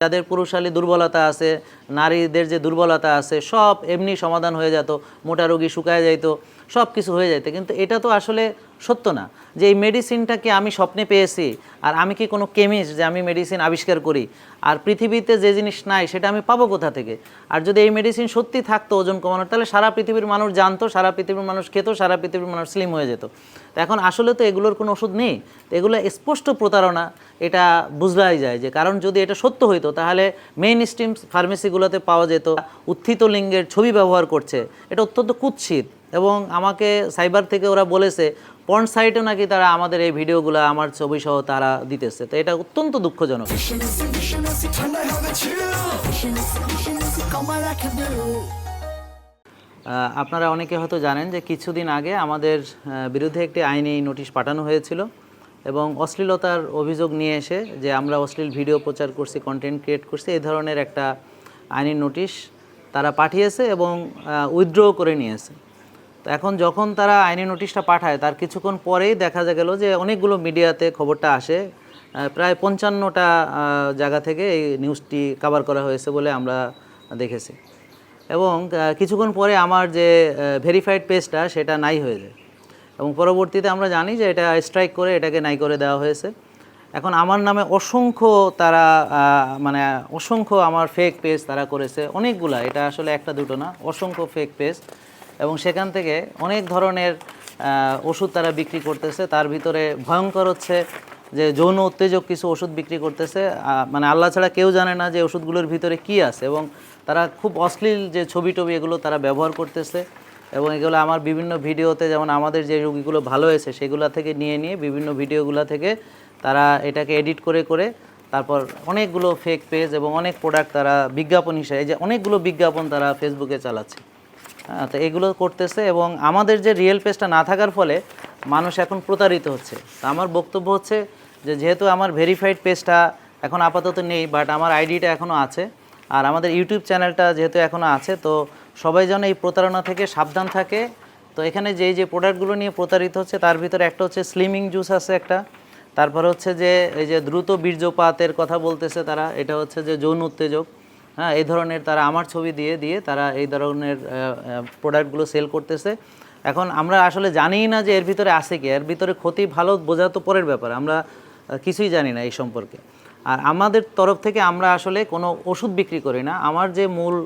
যাদের পুরুষালী দুর্বলতা আছে, নারীদের যে দুর্বলতা আছে, সব এমনি সমাধান হয়ে যেত, মোটা রোগী শুকায় যাইত, সব কিছু হয়ে যেত। কিন্তু এটা তো আসলে সত্য না যে এই মেডিসিনটাকে আমি স্বপ্নে পেয়েছি, আর আমি কি কোনো কেমিস্ট যে আমি মেডিসিন আবিষ্কার করি, আর পৃথিবীতে যে জিনিস নাই সেটা আমি পাবো কোথা থেকে? আর যদি এই মেডিসিন সত্যি থাকতো ওজন কমানোর, তাহলে সারা পৃথিবীর মানুষ জানতো, সারা পৃথিবীর মানুষ খেত, সারা পৃথিবীর মানুষ স্লিম হয়ে যেত। তো এখন আসলে তো এগুলোর কোনো ওষুধ নেই। তো এগুলো স্পষ্ট প্রতারণা, এটা বুঝলাই যায় যে, কারণ যদি এটা সত্য হইতো তাহলে মেইন স্ট্রিম ফার্মেসিগুলোতে পাওয়া যেত। উত্থিত লিঙ্গের ছবি ব্যবহার করছে, এটা অত্যন্ত কুৎসিত। এবং আমাকে সাইবার থেকে ওরা বলেছে পর্ন সাইটেও নাকি তারা আমাদের এই ভিডিওগুলো আমার ছবি সহ তারা দিতেছে। তো এটা অত্যন্ত দুঃখজনক। আপনারা অনেকে হয়তো জানেন যে কিছুদিন আগে আমাদের বিরুদ্ধে একটি আইনি নোটিশ পাঠানো হয়েছিল এবং অশ্লীলতার অভিযোগ নিয়ে এসে যে আমরা অশ্লীল ভিডিও প্রচার করছি, কন্টেন্ট ক্রিয়েট করছি, এই ধরনের একটা আইনি নোটিশ তারা পাঠিয়েছে এবং উইথড্র করে নিয়েছে। তো এখন যখন তারা আইনি নোটিশটা পাঠায় তার কিছুক্ষণ পরেই দেখা গেল যে অনেকগুলো মিডিয়াতে খবরটা আসে, প্রায় 55টা জায়গা থেকে এই নিউজটি কভার করা হয়েছে বলে আমরা দেখেছি। এবং কিছুক্ষণ পরে আমার যে ভেরিফাইড পেজটা সেটা নাই হয়ে যায় এবং পরবর্তীতে আমরা জানি যে এটা স্ট্রাইক করে এটাকে নাই করে দেওয়া হয়েছে। এখন আমার নামে অসংখ্য তারা মানে অসংখ্য আমার ফেক পেজ তারা করেছে, অনেকগুলা, এটা আসলে একটা দুটো না, অসংখ্য ফেক পেজ। এবং সেখান থেকে অনেক ধরনের ওষুধ তারা বিক্রি করতেছে। তার ভিতরে ভয়ঙ্কর হচ্ছে যে যৌন উত্তেজক কিছু ওষুধ বিক্রি করতেছে, মানে আল্লাহ ছাড়া কেউ জানে না যে ওষুধগুলোর ভিতরে কী আছে। এবং তারা খুব অশ্লীল যে ছবি টবি এগুলো তারা ব্যবহার করতেছে এবং এগুলো আমার বিভিন্ন ভিডিওতে, যেমন আমাদের যে রোগীগুলো ভালো হয়েছে সেগুলো থেকে নিয়ে বিভিন্ন ভিডিওগুলো থেকে তারা এটাকে এডিট করে করে তারপর অনেকগুলো ফেক পেজ এবং অনেক প্রোডাক্ট তারা বিজ্ঞাপন হিসেবে, যে অনেকগুলো বিজ্ঞাপন তারা ফেসবুকে চালাচ্ছে। তো এগুলো করতেছে এবং আমাদের যে রিয়েল পেজটা না থাকার ফলে মানুষ এখন প্রতারিত হচ্ছে। তো আমার বক্তব্য হচ্ছে যে যেহেতু আমার ভেরিফাইড পেজটা এখন আপাতত নেই, বাট আমার আইডিটা এখনও আছে, আর আমাদের ইউটিউব চ্যানেলটা যেহেতু এখনও আছে, তো সবাই যেন এই প্রতারণা থেকে সাবধান থাকে। তো এখানে যে প্রোডাক্টগুলো নিয়ে প্রতারিত হচ্ছে তার ভিতরে একটা হচ্ছে স্লিমিং জুস আছে একটা, তারপর হচ্ছে যে এই যে দ্রুত বীর্যপাতের কথা বলতেছে তারা, এটা হচ্ছে যে যৌন উত্তেজক, হ্যাঁ, এই ধরনের তারা আমার ছবি দিয়ে দিয়ে তারা এই ধরনের প্রোডাক্টগুলো সেল করতেছে। এখন আমরা আসলে জানিই না যে এর ভিতরে আছে কি, এর ভিতরে ক্ষতি ভালো বোঝা তো পরের ব্যাপার, আমরা কিছুই জানি না এই সম্পর্কে। আর আমাদের তরফ থেকে আমরা আসলে কোনো ওষুধ বিক্রি করি না। আমার যে মূল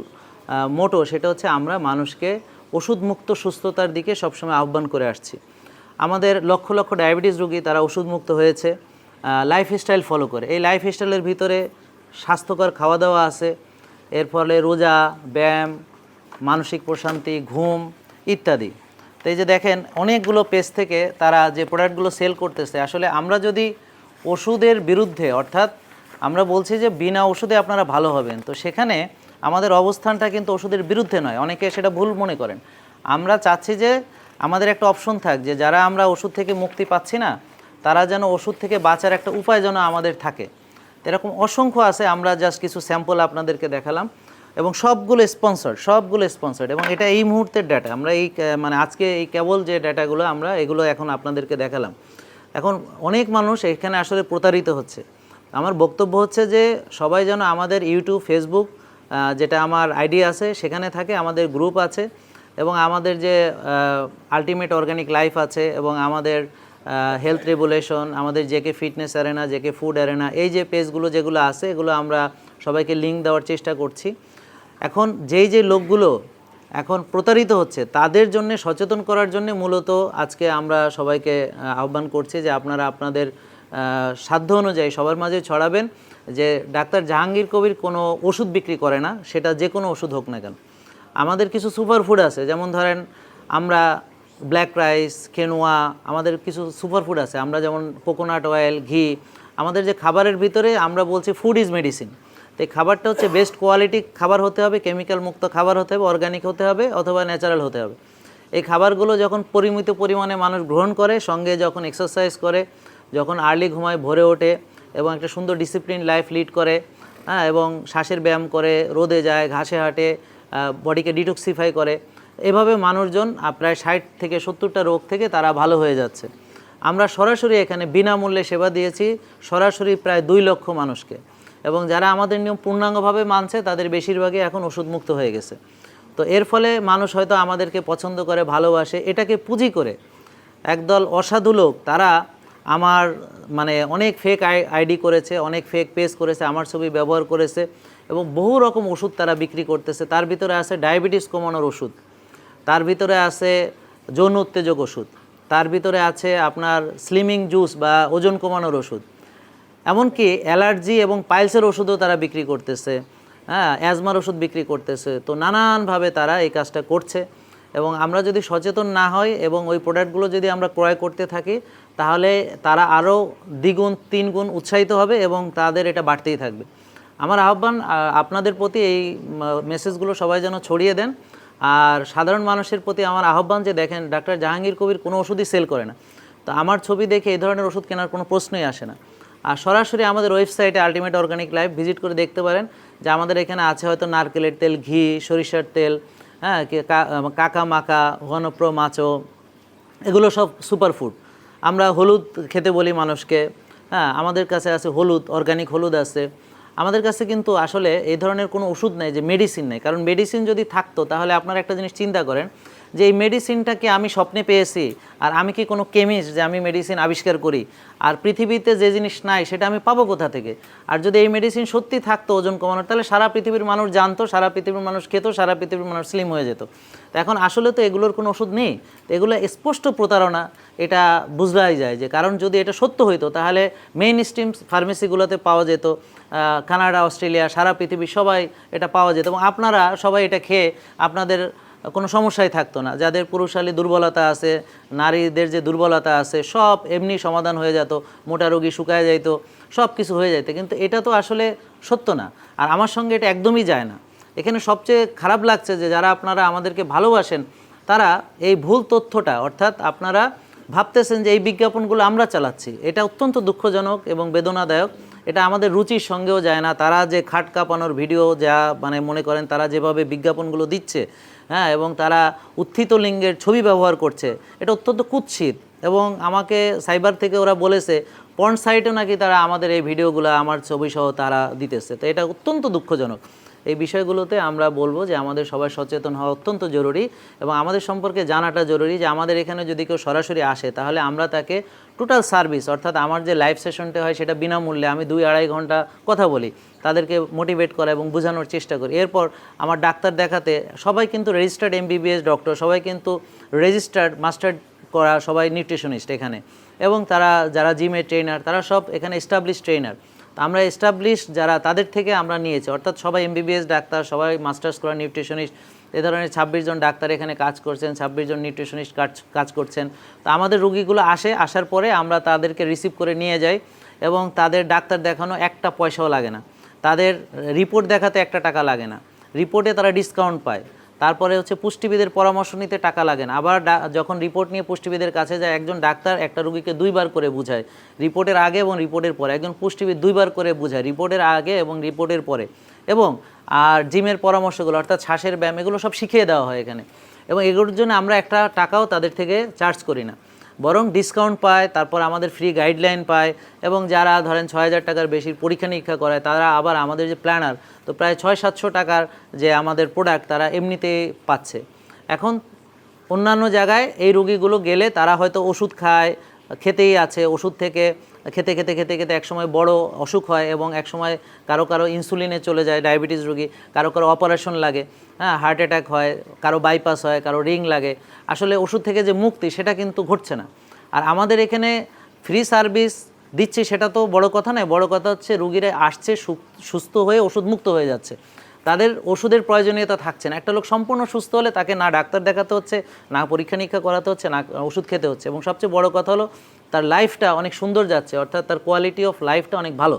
মোটো সেটা হচ্ছে আমরা মানুষকে ওষুধমুক্ত সুস্থতার দিকে সবসময় আহ্বান করে আসছি। আমাদের লক্ষ লক্ষ ডায়াবেটিস রোগী তারা ওষুধমুক্ত হয়েছে লাইফস্টাইল ফলো করে। এই লাইফস্টাইলের ভিতরে স্বাস্থ্যকর খাওয়া দাওয়া আছে, এর ফলে রোজা, ব্যায়াম, মানসিক প্রশান্তি, ঘুম ইত্যাদি। তো এই যে দেখেন অনেকগুলো পেজ থেকে তারা যে প্রোডাক্টগুলো সেল করতেছে, আসলে আমরা যদি ওষুধের বিরুদ্ধে, অর্থাৎ আমরা বলছি যে বিনা ওষুধে আপনারা ভালো হবেন, তো সেখানে আমাদের অবস্থানটা কিন্তু ওষুধের বিরুদ্ধে নয়, অনেকে সেটা ভুল মনে করেন। আমরা চাচ্ছি যে আমাদের একটা অপশন থাক, যে যারা আমরা ওষুধ থেকে মুক্তি পাচ্ছি না তারা যেন ওষুধ থেকে বাঁচার একটা উপায় যেন আমাদের থাকে। এরকম অসংখ্য আছে, আমরা জাস্ট কিছু স্যাম্পল আপনাদেরকে দেখালাম এবং সবগুলো স্পন্সর্ড এবং এটা এই মুহূর্তের ডাটা। আমরা এই মানে আজকে এই কেবল যে ডাটাগুলো আমরা এগুলো এখন আপনাদেরকে দেখালাম। এখন অনেক মানুষ এখানে আসলে প্রতারিত হচ্ছে। আমার বক্তব্য হচ্ছে যে সবাই যেন আমাদের ইউটিউব, ফেসবুক, যেটা আমার আইডি আছে সেখানে থাকে, আমাদের গ্রুপ আছে এবং আমাদের যে আলটিমেট অর্গানিক লাইফ আছে এবং আমাদের হেলথ রেগুলেশন, আমাদের JK fitness arena, JK food arena, এই যে পেজগুলো যেগুলো আছে এগুলো আমরা সবাইকে লিঙ্ক দেওয়ার চেষ্টা করছি। এখন যে লোকগুলো এখন প্রতারিত হচ্ছে তাদের জন্য সচেতন করার জন্য মূলত আজকে আমরা সবাইকে আহ্বান করছি যে আপনারা আপনাদের সাধ্য অনুযায়ী সবার মাঝে ছড়াবেন যে ডাক্তার জাহাঙ্গীর কবির কোনো ওষুধ বিক্রি করে না, সেটা যে কোনো ওষুধ হোক না কেন। আমাদের কিছু সুপারফুড আছে, যেমন ধরেন আমরা ব্ল্যাক রাইস, কেনোয়া, আমাদের কিছু সুপারফুড আছে, আমরা যেমন কোকোনাট অয়েল, ঘি, আমাদের যে খাবারের ভিতরে আমরা বলছি ফুড ইজ মেডিসিন। তো এই খাবারটা হচ্ছে বেস্ট কোয়ালিটি খাবার হতে হবে, কেমিক্যাল মুক্ত খাবার হতে হবে, অর্গানিক হতে হবে অথবা ন্যাচারাল হতে হবে। এই খাবারগুলো যখন পরিমিত পরিমাণে মানুষ গ্রহণ করে, সঙ্গে যখন এক্সারসাইজ করে, যখন আর্লি ঘুমায়, ভোরে ওঠে এবং একটা সুন্দর ডিসিপ্লিন লাইফ লিড করে, হ্যাঁ, এবং শ্বাসের ব্যায়াম করে, রোদে যায়, ঘাসে হাঁটে, বডিকে ডিটক্সিফাই করে, এভাবে মানুষজন প্রায় 60 থেকে 70টা রোগ থেকে তারা ভালো হয়ে যাচ্ছে। আমরা সরাসরি এখানে বিনামূল্যে সেবা দিয়েছি সরাসরি প্রায় 2 লক্ষ মানুষকে এবং যারা আমাদের নিয়ম পূর্ণাঙ্গভাবে মানছে তাদের বেশিরভাগই এখন ওষুধমুক্ত হয়ে গেছে। তো এর ফলে মানুষ হয়তো আমাদেরকে পছন্দ করে, ভালোবাসে, এটাকে পুঁজি করে একদল অসাধু লোক তারা আমার মানে অনেক ফেক আইডি করেছে, অনেক ফেক পেজ করেছে, আমার ছবি ব্যবহার করেছে এবং বহু রকম ওষুধ তারা বিক্রি করতেছে। তার ভিতরে আছে ডায়াবেটিস কমানোর ওষুধ, তার ভিতরে আছে যৌন উত্তেজক ওষুধ, তার ভিতরে আছে আপনার স্লিমিং জুস বা ওজন কমানোর ওষুধ, এমনকি অ্যালার্জি এবং পাইলসের ওষুধও তারা বিক্রি করতেছে, হ্যাঁ, অ্যাজমার ওষুধ বিক্রি করতেছে। তো নানানভাবে তারা এই কাজটা করছে এবং আমরা যদি সচেতন না হই এবং ওই প্রোডাক্টগুলো যদি আমরা ক্রয় করতে থাকি তাহলে তারা আরও দ্বিগুণ তিনগুণ উৎসাহিত হবে এবং তাদের এটা বাড়তেই থাকবে। আমার আহ্বান আপনাদের প্রতি, এই মেসেজগুলো সবাই যেন ছড়িয়ে দেন। আর সাধারণ মানুষের প্রতি আমার আহ্বান যে দেখেন, ডাক্তার জাহাঙ্গীর কবির কোনো ওষুধই সেল করে না, তো আমার ছবি দেখে এই ধরনের ওষুধ কেনার কোনো প্রশ্নই আসে না। আর সরাসরি আমাদের ওয়েবসাইটে আলটিমেট অর্গানিক লাইফ ভিজিট করে দেখতে পারেন যে আমাদের এখানে আছে হয়তো নারকেলের তেল, ঘি, সরিষার তেল, হ্যাঁ, কাকা মাকা, ঘনপ্র মাচো, এগুলো সব সুপারফুড। আমরা হলুদ খেতে বলি মানুষকে, হ্যাঁ, আমাদের কাছে আছে হলুদ, অর্গানিক হলুদ আছে আমাদের কাছে। কিন্তু আসলে এই ধরনের কোনো ওষুধ নেই যে মেডিসিন নেই, কারণ মেডিসিন যদি থাকতো তাহলে আপনারা একটা জিনিস চিন্তা করেন যে এই মেডিসিনটাকে আমি স্বপ্নে পেয়েছি, আর আমি কি কোনো কেমিস্ট যে আমি মেডিসিন আবিষ্কার করি, আর পৃথিবীতে যে জিনিস নাই সেটা আমি পাবো কোথা থেকে? আর যদি এই মেডিসিন সত্যি থাকতো ওজন কমানোর, তাহলে সারা পৃথিবীর মানুষ জানতো, সারা পৃথিবীর মানুষ খেত, সারা পৃথিবীর মানুষ স্লিম হয়ে যেত। তো এখন আসলে তো এগুলোর কোনো ওষুধ নেই, তো এগুলো স্পষ্ট প্রতারণা, এটা বুঝলাই যায় যে, কারণ যদি এটা সত্য হইতো তাহলে মেইন স্ট্রিম ফার্মেসিগুলোতে পাওয়া যেত, কানাডা, অস্ট্রেলিয়া, সারা পৃথিবী সবাই এটা পাওয়া যেত এবং আপনারা সবাই এটা খেয়ে আপনাদের কোনো সমস্যাই থাকতো না। যাদের পুরুষালী দুর্বলতা আছে, নারীদের যে দুর্বলতা আছে, সব এমনি সমাধান হয়ে যেত, মোটা রোগী শুকায় যাইত, সব কিছু হয়ে যেত। কিন্তু এটা তো আসলে সত্য না, আর আমার সঙ্গে এটা একদমই যায় না। এখানে সবচেয়ে খারাপ লাগছে যে যারা আপনারা আমাদেরকে ভালোবাসেন তারা এই ভুল তথ্যটা, অর্থাৎ আপনারা ভাবতেছেন যে এই বিজ্ঞাপনগুলো আমরা চালাচ্ছি, এটা অত্যন্ত দুঃখজনক এবং বেদনাদায়ক। এটা আমাদের রুচির সঙ্গেও যায় না। তারা যে খাট কাঁপানোর ভিডিও যা মানে মনে করেন তারা যেভাবে বিজ্ঞাপনগুলো দিচ্ছে, হ্যাঁ, এবং তারা উত্থিত লিঙ্গের ছবি ব্যবহার করছে, এটা অত্যন্ত কুৎসিত। এবং আমাকে সাইবার থেকে ওরা বলেছে পর্ন সাইটেও নাকি তারা আমাদের এই ভিডিওগুলো আমার ছবি সহ তারা দিতেছে। তো এটা অত্যন্ত দুঃখজনক। এই বিষয়গুলোতে আমরা বলবো যে আমাদের সবাই সচেতন হওয়া অত্যন্ত জরুরি এবং আমাদের সম্পর্কে জানাটা জরুরি যে আমাদের এখানে যদি কেউ সরাসরি আসে তাহলে আমরা তাকে টোটাল সার্ভিস, অর্থাৎ আমার যে লাইভ সেশনটা হয় সেটা বিনামূল্যে, আমি 2-2.5 ঘন্টা কথা বলি, তাদেরকে মোটিভেট করা এবং বোঝানোর চেষ্টা করি। এরপর আমার ডাক্তার দেখাতে সবাই কিন্তু রেজিস্টার্ড MBBS ডক্টর, সবাই কিন্তু রেজিস্টার্ড মাস্টার্ড করা, সবাই নিউট্রিশনিস্ট এখানে, এবং তারা যারা জিমের ট্রেনার তারা সব এখানে এস্টাবলিশ ট্রেনার। তো আমরা এস্টাবলিশ যারা তাদের থেকে আমরা নিয়েছি, অর্থাৎ সবাই MBBS ডাক্তার, সবাই মাস্টার্স করা নিউট্রিশনিস্ট। এ ধরনের 26 জন ডাক্তার এখানে কাজ করছেন, 26 জন নিউট্রিশনিস্ট কাজ করছেন। তো আমাদের রুগীগুলো আসার পরে আমরা তাদেরকে রিসিভ করে নিয়ে যাই এবং তাদের ডাক্তার দেখানো একটা পয়সাও লাগে না, তাদের রিপোর্ট দেখাতে 1 টাকা লাগে না, রিপোর্টে তারা ডিসকাউন্ট পায়। তারপরে হচ্ছে পুষ্টিবিদের পরামর্শ নিতে টাকা লাগে না। আবার যখন রিপোর্ট নিয়ে পুষ্টিবিদের কাছে যায়, একজন ডাক্তার একটা রুগীকে 2 বার করে বুঝায়, রিপোর্টের আগে এবং রিপোর্টের পরে। একজন পুষ্টিবিদ 2 বার করে বুঝায়, রিপোর্টের আগে এবং রিপোর্টের পরে। এবং আর জিমের পরামর্শগুলো, অর্থাৎ শ্বাসের ব্যায়াম, এগুলো সব শিখিয়ে দেওয়া হয় এখানে। এবং এগুলোর জন্য আমরা একটা টাকাও তাদের থেকে চার্জ করি না, বরং ডিসকাউন্ট পায়। তারপর আমাদের ফ্রি গাইডলাইন পায় এবং যারা ধরেন 6,000 টাকার বেশি পরীক্ষা নিরীক্ষা করায় তারা আবার আমাদের যে প্ল্যানার, তো প্রায় 600-700 টাকার যে আমাদের প্রোডাক্ট তারা এমনিতেই পাচ্ছে। এখন অন্যান্য জায়গায় এই রোগীগুলো গেলে তারা হয়তো ওষুধ খায়, খেতেই আছে, ওষুধ থেকে খেতে খেতে খেতে খেতে একসময় বড় অসুখ হয় এবং একসময় কারো ইনসুলিনে চলে যায় ডায়াবেটিস রোগী, কারো অপারেশন লাগে, হ্যাঁ, হার্ট অ্যাটাক হয়, কারো বাইপাস হয়, কারো রিং লাগে। আসলে ওষুধ থেকে যে মুক্তি সেটা কিন্তু ঘটছে না। আর আমাদের এখানে ফ্রি সার্ভিস দিচ্ছি সেটা তো বড় কথা নয়, বড় কথা হচ্ছে রুগীরা আসছে সুস্থ হয়ে ওষুধ মুক্ত হয়ে যাচ্ছে, তাদের ওষুধের প্রয়োজনীয়তা থাকছে না। একটা লোক সম্পূর্ণ সুস্থ হলে তাকে না ডাক্তার দেখাতে হচ্ছে, না পরীক্ষা নিরীক্ষা করাতে হচ্ছে, না ওষুধ খেতে হচ্ছে, এবং সবচেয়ে বড় কথা হলো তার লাইফটা অনেক সুন্দর যাচ্ছে, অর্থাৎ তার কোয়ালিটি অফ লাইফটা অনেক ভালো।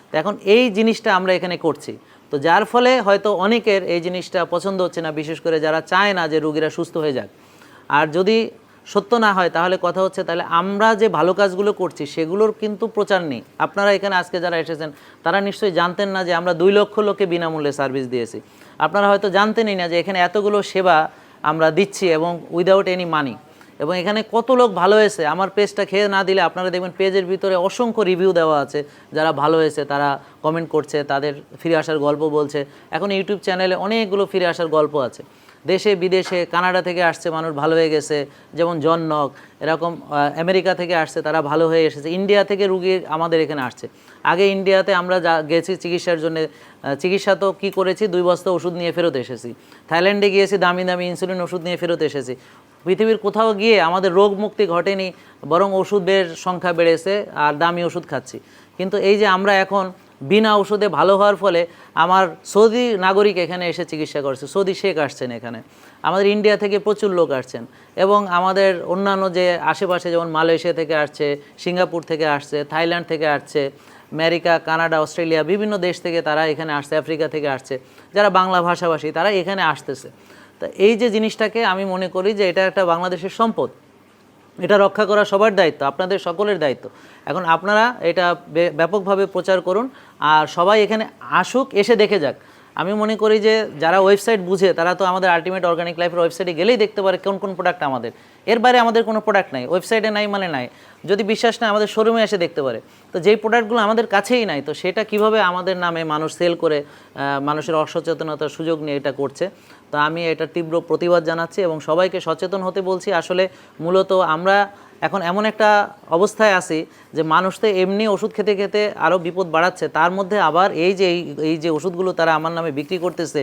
তো এখন এই জিনিসটা আমরা এখানে করছি, তো যার ফলে হয়তো অনেকের এই জিনিসটা পছন্দ হচ্ছে না, বিশেষ করে যারা চায় না যে রুগীরা সুস্থ হয়ে যাক। আর যদি সত্য না হয় তাহলে কথা হচ্ছে তাহলে আমরা যে ভালো কাজগুলো করছি সেগুলোর কিন্তু প্রচার নেই। আপনারা এখানে আজকে যারা এসেছেন তারা নিশ্চয়ই জানতেন না যে আমরা 2 লক্ষ লোককে বিনামূল্যে সার্ভিস দিয়েছি। আপনারা হয়তো জানতেনই না যে এখানে এতগুলো সেবা আমরা দিচ্ছি এবং উইদাউট এনি মানি। এবং এখানে কত লোক ভালো হয়েছে, আমার পেজটা খেয়ে না দিলে আপনারা দেখবেন পেজের ভিতরে অসংখ্য রিভিউ দেওয়া আছে, যারা ভালো হয়েছে তারা কমেন্ট করছে, তাদের ফিরে আসার গল্প বলছে। এখন ইউটিউব চ্যানেলে অনেকগুলো ফিরে আসার গল্প আছে, দেশে বিদেশে, কানাডা থেকে আসছে মানুষ ভালো হয়ে গেছে, যেমন জন নক, এরকম আমেরিকা থেকে আসছে তারা ভালো হয়ে এসেছে, ইন্ডিয়া থেকে রুগী আমাদের এখানে আসছে। আগে ইন্ডিয়াতে আমরা গেছি চিকিৎসার জন্য, চিকিৎসা তো কী করেছি, 2 বস্তা ওষুধ নিয়ে ফেরত এসেছি। থাইল্যান্ডে গিয়েছি, দামি দামি ইনসুলিন ওষুধ নিয়ে ফেরত এসেছি। পৃথিবীর কোথাও গিয়ে আমাদের রোগ মুক্তি ঘটেনি, বরং ওষুধের সংখ্যা বেড়েছে আর দামি ওষুধ খাচ্ছি। কিন্তু এই যে আমরা এখন বিনা ওষুধে ভালো হওয়ার ফলে আমার সৌদি নাগরিক এখানে এসে চিকিৎসা করছে, সৌদি শেখ আসছেন এখানে, আমাদের ইন্ডিয়া থেকে প্রচুর লোক আসছেন, এবং আমাদের অন্যান্য যে আশেপাশে যেমন মালয়েশিয়া থেকে আসছে, সিঙ্গাপুর থেকে আসছে, থাইল্যান্ড থেকে আসছে, আমেরিকা, কানাডা, অস্ট্রেলিয়া, বিভিন্ন দেশ থেকে তারা এখানে আসছে, আফ্রিকা থেকে আসছে, যারা বাংলা ভাষাভাষী তারা এখানে আসতেছে। তা এই যে জিনিসটাকে আমি মনে করি যে এটা একটা বাংলাদেশের সম্পদ, এটা রক্ষা করা সবার দায়িত্ব, আপনাদের সকলের দায়িত্ব। এখন আপনারা এটা ব্যাপকভাবে প্রচার করুন, আর সবাই এখানে আসুক, এসে দেখে যাক। আমি মনে করি যে যারা ওয়েবসাইট বুঝে তারা তো আমাদের আলটিমেট অর্গানিক লাইফের ওয়েবসাইটে গেলেই দেখতে পারে কোন কোন প্রোডাক্ট আমাদের, এর বাইরে আমাদের কোনো প্রোডাক্ট নাই, ওয়েবসাইটে নাই মানে নাই। যদি বিশ্বাস না আমাদের শোরুমে এসে দেখতে পারে, তো যেই প্রোডাক্টগুলো আমাদের কাছেই নাই, তো সেটা কিভাবে আমাদের নামে মানুষ সেল করে মানুষের অসচেতনতার সুযোগ নিয়ে এটা করছে। তো আমি এটা তীব্র প্রতিবাদ জানাচ্ছি এবং সবাইকে সচেতন হতে বলছি। আসলে মূলত আমরা এখন এমন একটা অবস্থায় আছি যে মানুষ তো এমনি ওষুধ খেতে খেতে আরও বিপদ বাড়াচ্ছে, তার মধ্যে আবার এই যে ওষুধগুলো তারা আমার নামে বিক্রি করতেছে,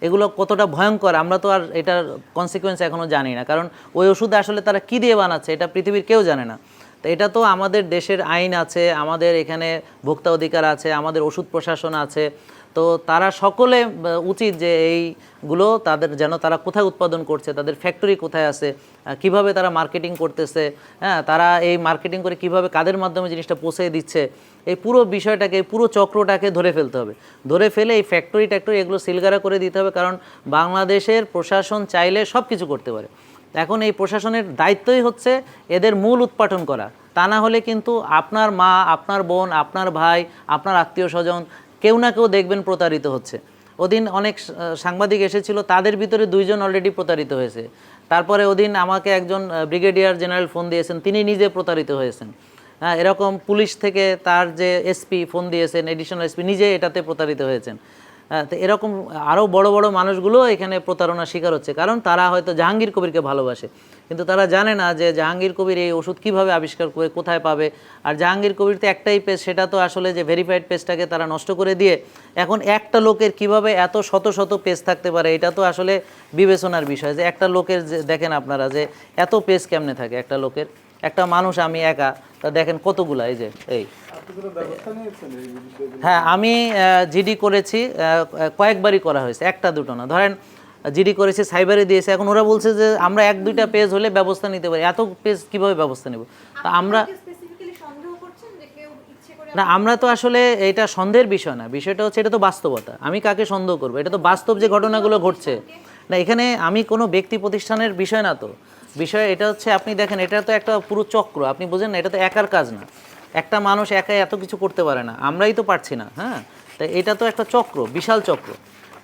এগুলো কতটা ভয়ঙ্কর আমরা তো আর এটার কনসিকুয়েন্স এখনও জানি না, কারণ ওই ওষুধ আসলে তারা কী দিয়ে বানাচ্ছে এটা পৃথিবীর কেউ জানে না। তো এটা তো আমাদের দেশের আইন আছে, আমাদের এখানে ভোক্তা অধিকার আছে, আমাদের ওষুধ প্রশাসন আছে, তো তারা সকলে উচিত যে এইগুলো তাদের যেন তারা কোথায় উৎপাদন করছে, তাদের ফ্যাক্টরি কোথায় আছে, কিভাবে তারা মার্কেটিং করতেছে, হ্যাঁ তারা এই মার্কেটিং করে কিভাবে কাদের মাধ্যমে জিনিসটা পৌঁছে দিচ্ছে, এই পুরো বিষয়টাকে, এই পুরো চক্রটাকে ধরে ফেলতে হবে। ধরে ফেলে এই ফ্যাক্টরি এগুলো সিলগারা করে দিতে হবে, কারণ বাংলাদেশের প্রশাসন চাইলে সব কিছু করতে পারে। এখন এই প্রশাসনের দায়িত্বই হচ্ছে এদের মূল উৎপাটন করা, তা না হলে কিন্তু আপনার মা, আপনার বোন, আপনার ভাই, আপনার আত্মীয় স্বজন কেউ না কেউ দেখবেন প্রতারিত হচ্ছে। ওদিন অনেক সাংবাদিক এসেছিল, তাদের ভিতরে 2 জন অলরেডি প্রতারিত হয়েছে। তারপরে ওদিন আমাকে একজন ব্রিগেডিয়ার জেনারেল ফোন দিয়েছেন, তিনি নিজে প্রতারিত হয়েছেন। হ্যাঁ, এরকম পুলিশ থেকে তার যে এসপি ফোন দিয়েছেন, এডিশনাল এসপি নিজে এটাতে প্রতারিত হয়েছেন। তো এরকম আরও বড় বড় মানুষগুলো এখানে প্রতারণার শিকার হচ্ছে, কারণ তারা হয়তো জাহাঙ্গীর কবিরকে ভালোবাসে, কিন্তু তারা জানে না যে জাহাঙ্গীর কবির এই ওষুধ কীভাবে আবিষ্কার করে কোথায় পাবে। আর জাহাঙ্গীর কবির তো একটাই পেজ, সেটা তো আসলে যে ভেরিফাইড পেজটাকে তারা নষ্ট করে দিয়ে এখন একটা লোকের কিভাবে এত শত শত পেজ থাকতে পারে, এটা তো আসলে বিবেচনার বিষয়। যে একটা লোকের যে দেখেন আপনারা যে এত পেজ কেমনে থাকে একটা লোকের, একটা মানুষ আমি একা, তা দেখেন কতগুলা, এই যে এই। হ্যাঁ, আমি জিডি করেছি, কয়েকবারই করা হয়েছে, একটা দুটো না। ধরেন জিডি করেছে, সাইবারে দিয়েছে, এখন ওরা বলছে যে আমরা 1-2টা পেজ হলে ব্যবস্থা নিতে পারি, এত পেজ কিভাবে ব্যবস্থা নেব? তা আমরা না, আমরা তো আসলে এটা সন্দেহের বিষয় না, বিষয়টা হচ্ছে এটা তো বাস্তবতা। আমি কাকে সন্দেহ করবো? এটা তো বাস্তব যে ঘটনাগুলো ঘটছে। না, এখানে আমি কোনো ব্যক্তি প্রতিষ্ঠানের বিষয় না, তো বিষয় এটা হচ্ছে আপনি দেখেন এটা তো একটা পুরো চক্র, আপনি বুঝেন না, এটা তো একার কাজ না, একটা মানুষ একাই এত কিছু করতে পারে না, আমরাই তো পারছি না। হ্যাঁ, তা এটা তো একটা চক্র, বিশাল চক্র।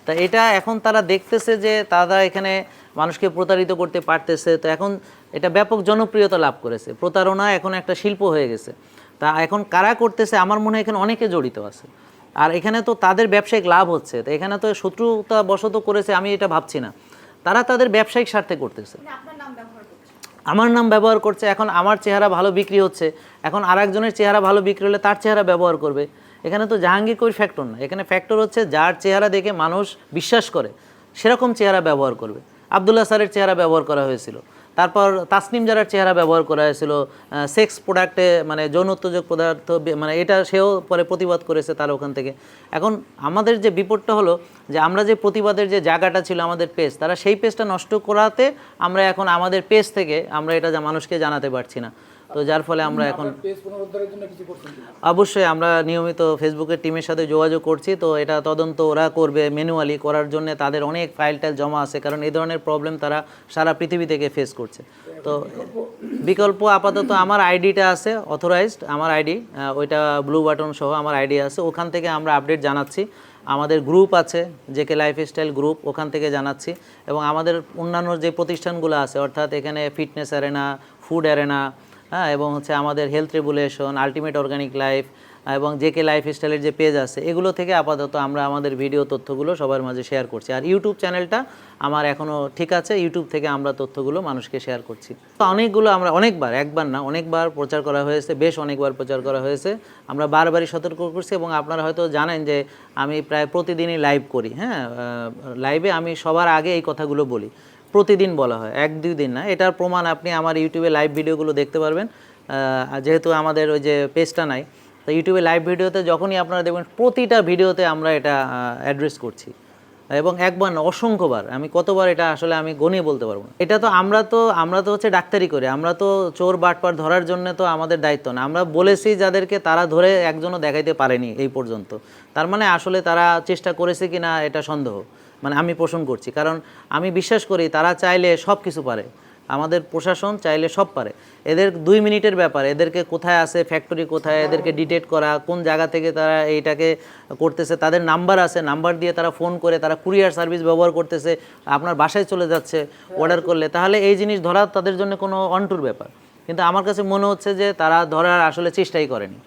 তা এটা এখন তারা দেখতেছে যে তারা এখানে মানুষকে প্রতারিত করতে পারতেছে, তো এখন এটা ব্যাপক জনপ্রিয়তা লাভ করেছে, প্রতারণা এখন একটা শিল্প হয়ে গেছে। তা এখন কারা করতেছে, আমার মনে হয় এখানে অনেকে জড়িত আছে, আর এখানে তো তাদের ব্যবসায়িক লাভ হচ্ছে। তো এখানে তো শত্রুতা বশত করেছে আমি এটা ভাবছি না, তারা তাদের ব্যবসায়িক স্বার্থে করতেছে। আমার নাম ব্যবহার করছে, এখন আমার চেহারা ভালো বিক্রি হচ্ছে, এখন আরেকজনের চেহারা ভালো বিক্রি হলে তার চেহারা ব্যবহার করবে। এখানে তো জাহাঙ্গীর কবির ফ্যাক্টর না, এখানে ফ্যাক্টর হচ্ছে যার চেহারা দেখে মানুষ বিশ্বাস করে সেরকম চেহারা ব্যবহার করবে। আবদুল্লাহ স্যারের চেহারা ব্যবহার করা হয়েছিল, তারপর তাসনিম জারার চেহারা ব্যবহার করা হয়েছিল সেক্স প্রোডাক্টে, মানে যৌন উত্তেজক পদার্থ, মানে এটা সেও পরে প্রতিবাদ করেছে তার ওখান থেকে। এখন আমাদের যে বিপদটা হলো যে আমরা যে প্রতিবাদের যে জায়গাটা ছিল আমাদের পেজ, তারা সেই পেজটা নষ্ট করাতে আমরা এখন আমাদের পেজ থেকে আমরা এটা মানুষকে জানাতে পারছি না। তো যার ফলে আমরা এখন অবশ্যই আমরা নিয়মিত ফেসবুকের টিমের সাথে যোগাযোগ করছি, তো এটা তদন্ত ওরা করবে, ম্যানুয়ালি করার জন্য তাদের অনেক ফাইল টাইল জমা আছে, কারণ এই ধরনের প্রবলেম তারা সারা পৃথিবী থেকে ফেস করছে। তো বিকল্প আপাতত আমার আইডিটা আছে অথরাইজড, আমার আইডি ওইটা ব্লু বাটন সহ আমার আইডি আছে, ওখান থেকে আমরা আপডেট জানাচ্ছি। আমাদের গ্রুপ আছে জেকে লাইফস্টাইল গ্রুপ, ওখান থেকে জানাচ্ছি। এবং আমাদের অন্যান্য যে প্রতিষ্ঠানগুলো আছে, অর্থাৎ এখানে ফিটনেস অ্যারেনা, ফুড অ্যারেনা, হ্যাঁ, এবং হচ্ছে আমাদের health regulation, ultimate organic life এবং জেকে লাইফস্টাইলের যে পেজ আছে, এগুলো থেকে আপাতত আমরা আমাদের ভিডিও তথ্যগুলো সবার মাঝে শেয়ার করছি। আর ইউটিউব চ্যানেলটা আমার এখনও ঠিক আছে, ইউটিউব থেকে আমরা তথ্যগুলো মানুষকে শেয়ার করছি। তো অনেকগুলো আমরা অনেকবার, একবার না অনেকবার প্রচার করা হয়েছে, বেশ অনেকবার প্রচার করা হয়েছে। আমরা বারবারই সতর্ক করছি এবং আপনারা হয়তো জানেন যে আমি প্রায় প্রতিদিনই লাইভ করি। হ্যাঁ, লাইভে আমি সবার আগে এই কথাগুলো বলি, প্রতিদিন বলা হয়, 1-2 দিন না। এটার প্রমাণ আপনি আমার ইউটিউবে লাইভ ভিডিওগুলো দেখতে পারবেন। যেহেতু আমাদের ওই যে পেজটা নাই, তো ইউটিউবে লাইভ ভিডিওতে যখনই আপনারা দেখবেন প্রতিটা ভিডিওতে আমরা এটা অ্যাড্রেস করছি, এবং একবার না অসংখ্যবার। আমি কতবার এটা আসলে আমি গণিয়ে বলতে পারবো না। এটা তো আমরা তো হচ্ছে ডাক্তারি করে, আমরা তো চোর বাটপার ধরার জন্য তো আমাদের দায়িত্ব না। আমরা বলেছি যাদেরকে, তারা ধরে একজনও দেখাইতে পারেনি এই পর্যন্ত। তার মানে আসলে তারা চেষ্টা করেছে কি না এটা সন্দেহ, মানে আমি পোষণ করছি। কারণ আমি বিশ্বাস করি তারা চাইলে সব কিছু পারে, আমাদের প্রশাসন চাইলে সব পারে। এদের 2 মিনিটের ব্যাপার, এদেরকে কোথায় আছে, ফ্যাক্টরি কোথায়, এদেরকে ডিটেক্ট করা, কোন জায়গা থেকে তারা এইটাকে করতেছে, তাদের নাম্বার আছে, নাম্বার দিয়ে তারা ফোন করে, তারা কুরিয়ার সার্ভিস ব্যবহার করতেছে, আপনার বাসায় চলে যাচ্ছে অর্ডার করলে, তাহলে এই জিনিস ধরা তাদের জন্য কোনো অন্টুর ব্যাপার। কিন্তু আমার কাছে মনে হচ্ছে যে তারা ধরার আসলে চেষ্টাই করেনি।